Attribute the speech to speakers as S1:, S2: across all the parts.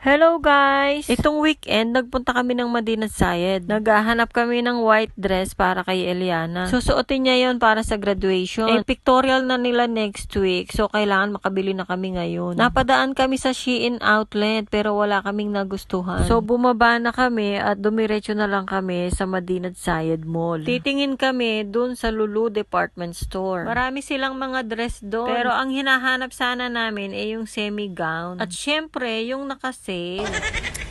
S1: Hello guys! Itong weekend, nagpunta kami ng Madinat Zayed. Naghahanap kami ng white dress para kay Eliana. Susuotin niya yon para sa graduation. Pictorial na nila next week, so kailangan makabili na kami ngayon. Napadaan kami sa Shein outlet pero wala kaming nagustuhan. So bumaba na kami at dumiretso na lang kami sa Madinat Zayed Mall. Titingin kami dun sa Lulu Department Store. Marami silang mga dress doon. Pero ang hinahanap sana namin ay yung semi-gown. At syempre, yung nakasale.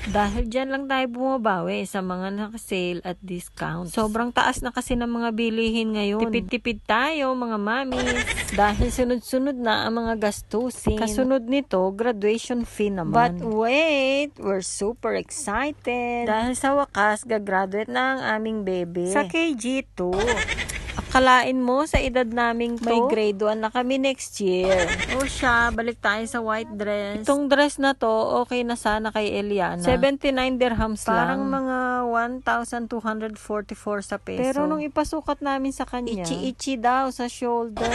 S1: Dahil dyan lang tayo bumabawi sa mga nakasale at discount. Sobrang taas na kasi ng mga bilihin ngayon. Tipid-tipid tayo mga mamis. Dahil sunod-sunod na ang mga gastusin. Kasunod nito, graduation fee naman. But wait, we're super excited. Dahil sa wakas, gagraduate na ang aming bebe. Sa KG2. Akalain mo sa edad naming to, may grade 1 na kami next year. O siya, balik tayo sa white dress. Itong dress na to, okay na sana kay Eliana. 79 dirhams lang. Parang mga 1,244 sa peso. Pero nung ipasukat namin sa kanya, ichi-ichi daw sa shoulder.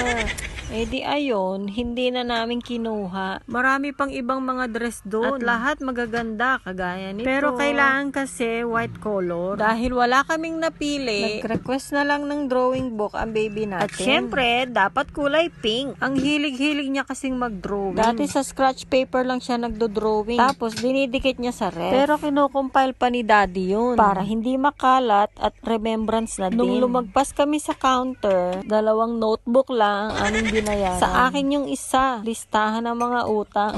S1: Eh di ayon, hindi na namin kinuha. Marami pang ibang mga dress doon. At lahat magaganda, kagaya nito. Pero kailangan kasi white color. Dahil wala kaming napili, nag-request na lang ng drawing book ang baby natin. At syempre, dapat kulay pink. Ang hilig-hilig niya kasing mag-drawing. Dati sa scratch paper lang siya nagdo-drawing. Tapos dinidikit niya sa ref. Pero kinukumpile pa ni daddy yun. Para hindi makalat at remembrance na din. Nung lumagpas kami sa counter, 2 notebook lang ang aming binayaran. Sa akin yung isa, listahan ng mga utang.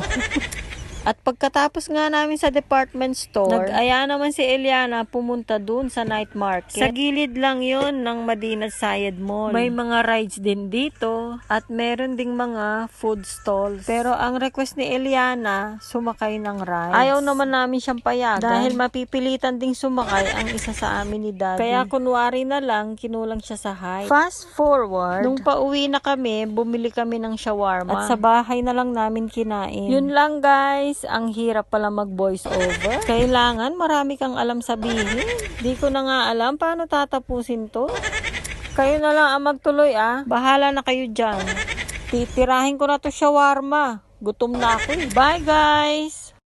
S1: At pagkatapos nga namin sa department store, nag-aya naman si Eliana pumunta dun sa night market. Sa gilid lang yon ng Madinat Zayed Mall. May mga rides din dito at meron ding mga food stalls. Pero ang request ni Eliana, sumakay ng rides. Ayaw naman namin siyang payagan dahil mapipilitan ding sumakay ang isa sa amin ni daddy. Kaya kunwari na lang, kinulang siya sa height. Fast forward, nung pauwi na kami, bumili kami ng shawarma. At sa bahay na lang namin kinain. Yun lang guys. Ang hirap pala mag-voice over. Kailangan marami kang alam sabihin. Di ko na nga alam paano tatapusin to. Kayo na lang ang magtuloy Bahala na kayo dyan. Titirahin ko na to shawarma. Gutom na ako. Bye guys!